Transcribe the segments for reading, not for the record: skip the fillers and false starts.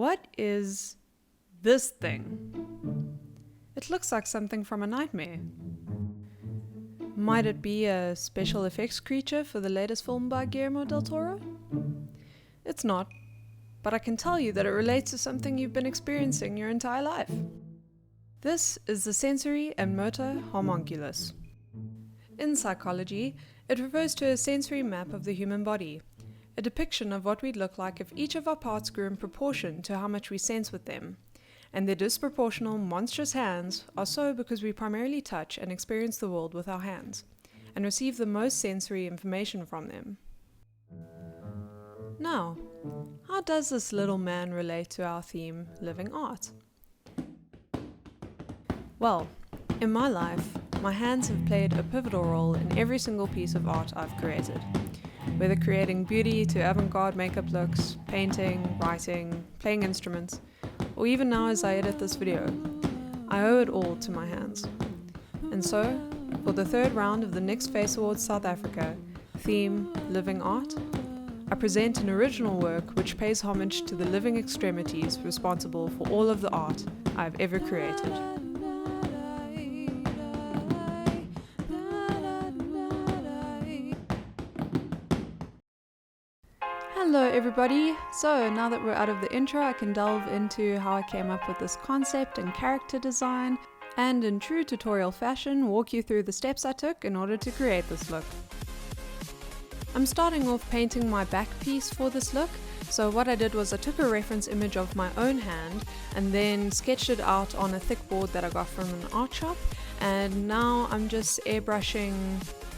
What is this thing? It looks like something from a nightmare. Might it be a special effects creature for the latest film by Guillermo del Toro? It's not, but I can tell you that it relates to something you've been experiencing your entire life. This is the sensory and motor homunculus. In psychology, it refers to a sensory map of the human body, a depiction of what we'd look like if each of our parts grew in proportion to how much we sense with them. And their disproportional, monstrous hands are so because we primarily touch and experience the world with our hands, and receive the most sensory information from them. Now, how does this little man relate to our theme, living art? Well, in my life, my hands have played a pivotal role in every single piece of art I've created. Whether creating beauty to avant-garde makeup looks, painting, writing, playing instruments, or even now as I edit this video, I owe it all to my hands. And so, for the third round of the NYX Face Awards South Africa, theme Living Art, I present an original work which pays homage to the living extremities responsible for all of the art I've ever created. Hello everybody! So now that we're out of the intro, I can delve into how I came up with this concept and character design, and in true tutorial fashion walk you through the steps I took in order to create this look. I'm starting off painting my back piece for this look, so what I did was I took a reference image of my own hand and then sketched it out on a thick board that I got from an art shop, and now I'm just airbrushing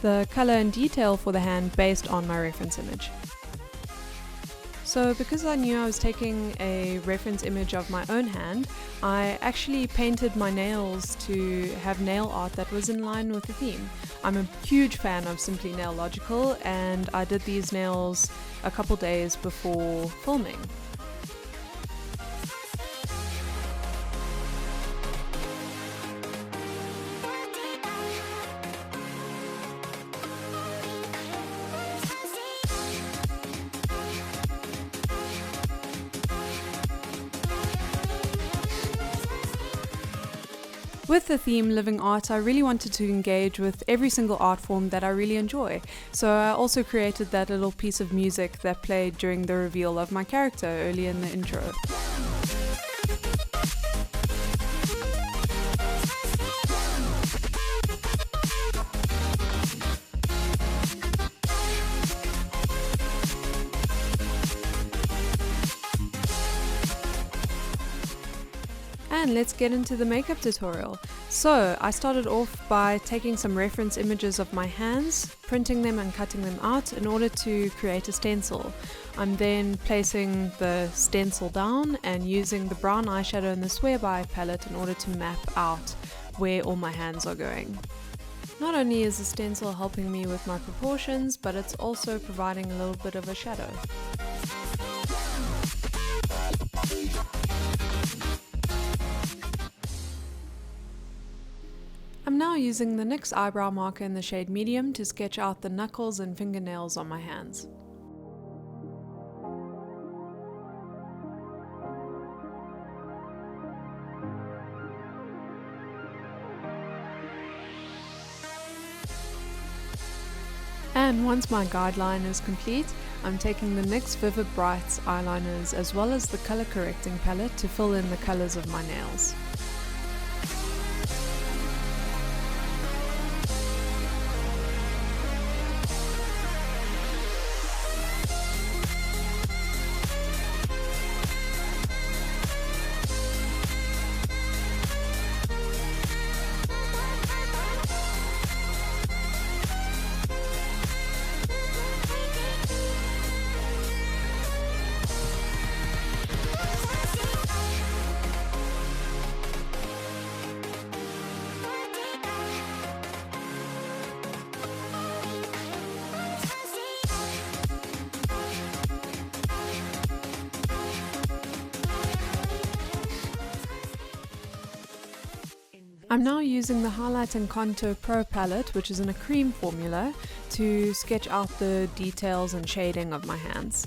the color and detail for the hand based on my reference image. So because I knew I was taking a reference image of my own hand, I actually painted my nails to have nail art that was in line with the theme. I'm a huge fan of Simply Nailogical, and I did these nails a couple days before filming. With the theme Living Art, I really wanted to engage with every single art form that I really enjoy, so I also created that little piece of music that played during the reveal of my character early in the intro. And let's get into the makeup tutorial. So I started off by taking some reference images of my hands, printing them and cutting them out in order to create a stencil. I'm then placing the stencil down and using the brown eyeshadow in the Swear By palette in order to map out where all my hands are going. Not only is the stencil helping me with my proportions, but it's also providing a little bit of a shadow. I'm now using the NYX eyebrow marker in the shade medium to sketch out the knuckles and fingernails on my hands. And once my guideline is complete, I'm taking the NYX Vivid Brights eyeliners as well as the color correcting palette to fill in the colors of my nails. I'm now using the Highlight and Contour Pro palette, which is in a cream formula, to sketch out the details and shading of my hands.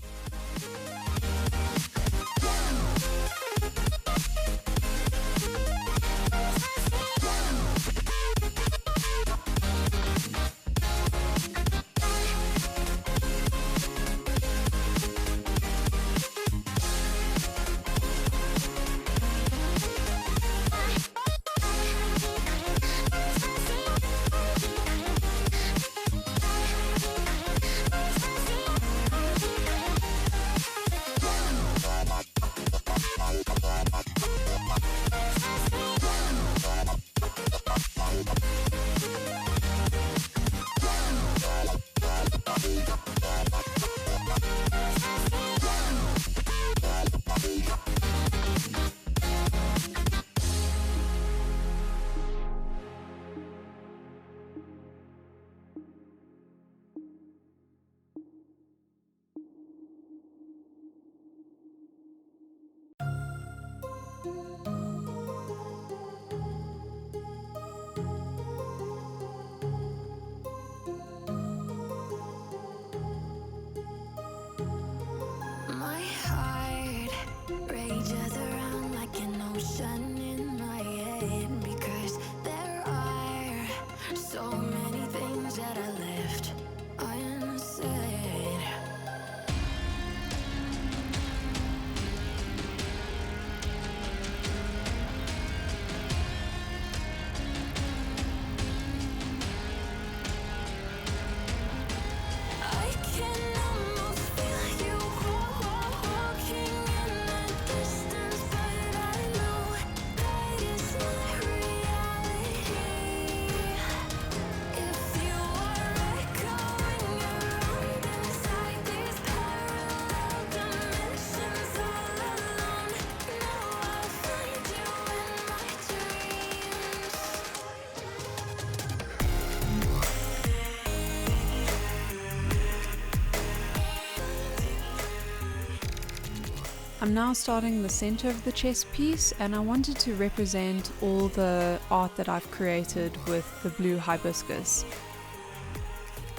I'm now starting the center of the chest piece, and I wanted to represent all the art that I've created with the blue hibiscus.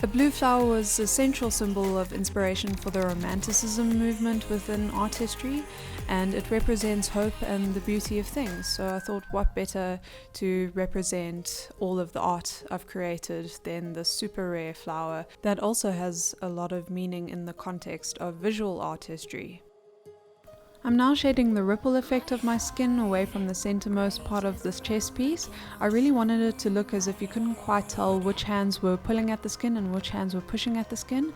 The blue flower was a central symbol of inspiration for the Romanticism movement within art history, and it represents hope and the beauty of things. So I thought, what better to represent all of the art I've created than the super rare flower that also has a lot of meaning in the context of visual art history. I'm now shading the ripple effect of my skin away from the centermost part of this chest piece. I really wanted it to look as if you couldn't quite tell which hands were pulling at the skin and which hands were pushing at the skin,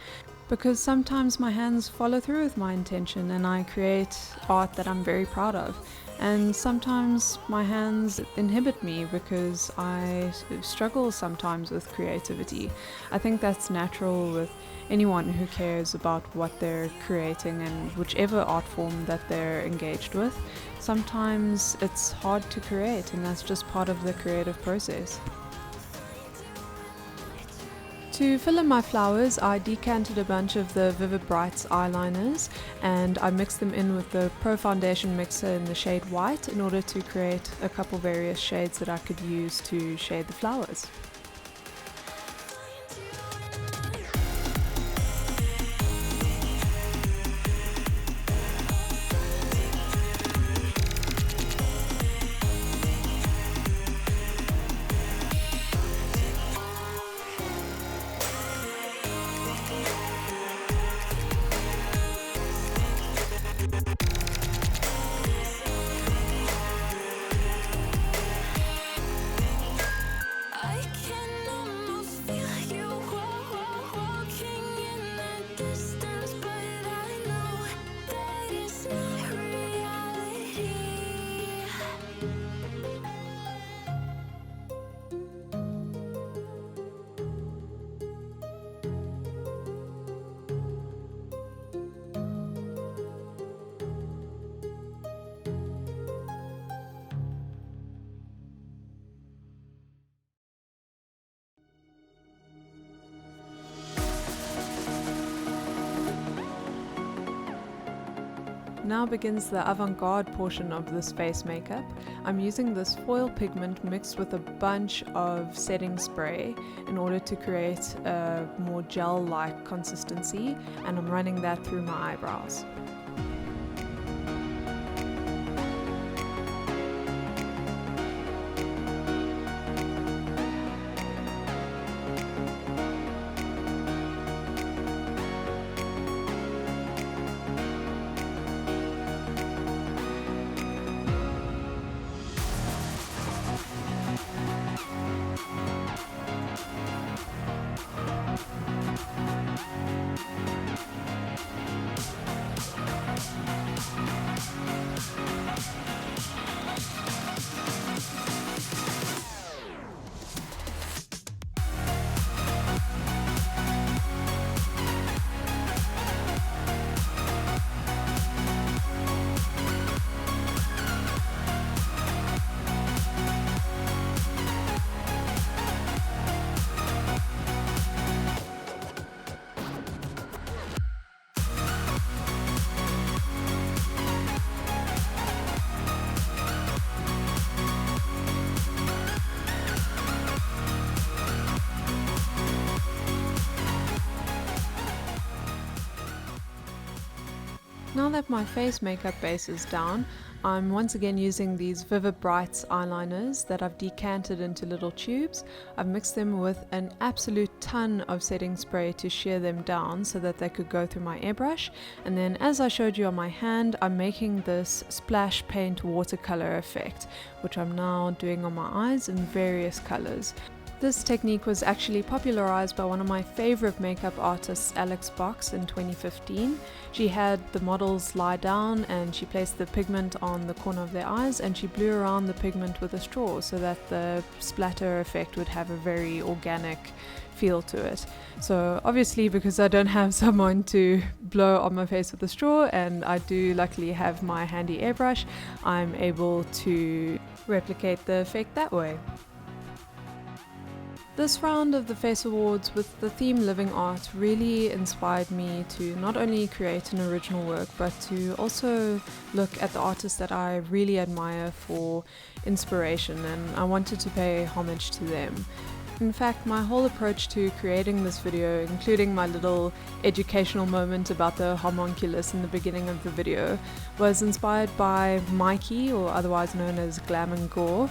because sometimes my hands follow through with my intention and I create art that I'm very proud of. And sometimes my hands inhibit me because I struggle sometimes with creativity. I think that's natural with anyone who cares about what they're creating and whichever art form that they're engaged with. Sometimes it's hard to create, and that's just part of the creative process. To fill in my flowers, I decanted a bunch of the Vivid Brights eyeliners and I mixed them in with the Pro Foundation mixer in the shade White in order to create a couple various shades that I could use to shade the flowers. Now begins the avant-garde portion of this face makeup. I'm using this foil pigment mixed with a bunch of setting spray in order to create a more gel-like consistency, and I'm running that through my eyebrows. Now that my face makeup base is down, I'm once again using these Vivid Brights eyeliners that I've decanted into little tubes. I've mixed them with an absolute ton of setting spray to shear them down so that they could go through my airbrush. And then, as I showed you on my hand, I'm making this splash paint watercolor effect, which I'm now doing on my eyes in various colors. This technique was actually popularized by one of my favorite makeup artists, Alex Box, in 2015. She had the models lie down and she placed the pigment on the corner of their eyes and she blew around the pigment with a straw so that the splatter effect would have a very organic feel to it. So obviously, because I don't have someone to blow on my face with a straw, and I do luckily have my handy airbrush, I'm able to replicate the effect that way. This round of the Face Awards with the theme Living Art really inspired me to not only create an original work, but to also look at the artists that I really admire for inspiration, and I wanted to pay homage to them. In fact, my whole approach to creating this video, including my little educational moment about the homunculus in the beginning of the video, was inspired by Mikey, or otherwise known as Glam and Gore.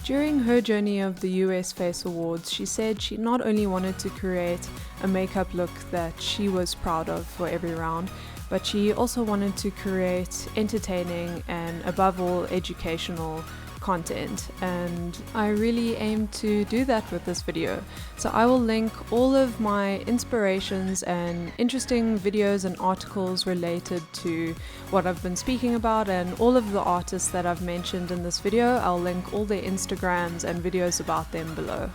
During her journey of the US Face Awards, she said she not only wanted to create a makeup look that she was proud of for every round, but she also wanted to create entertaining and above all educational content, and I really aim to do that with this video. So I will link all of my inspirations and interesting videos and articles related to what I've been speaking about, and all of the artists that I've mentioned in this video. I'll link all their Instagrams and videos about them below.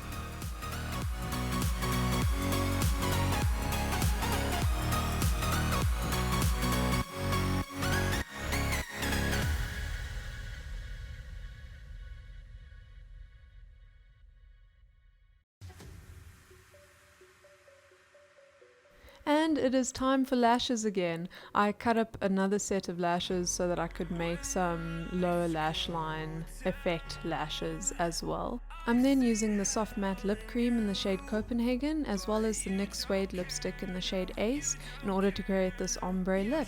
And it is time for lashes again. I cut up another set of lashes so that I could make some lower lash line effect lashes as well. I'm then using the soft matte lip cream in the shade Copenhagen, as well as the NYX Suede lipstick in the shade Ace, in order to create this ombre lip.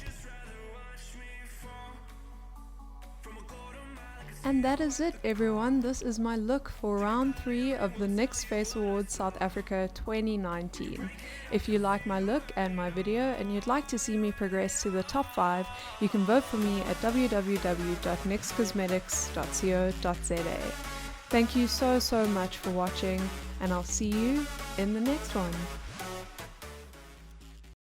And that is it, everyone. This is my look for round 3 of the NYX Face Awards South Africa 2019. If you like my look and my video and you'd like to see me progress to the top 5, you can vote for me at www.nyxcosmetics.co.za. Thank you so much for watching, and I'll see you in the next one.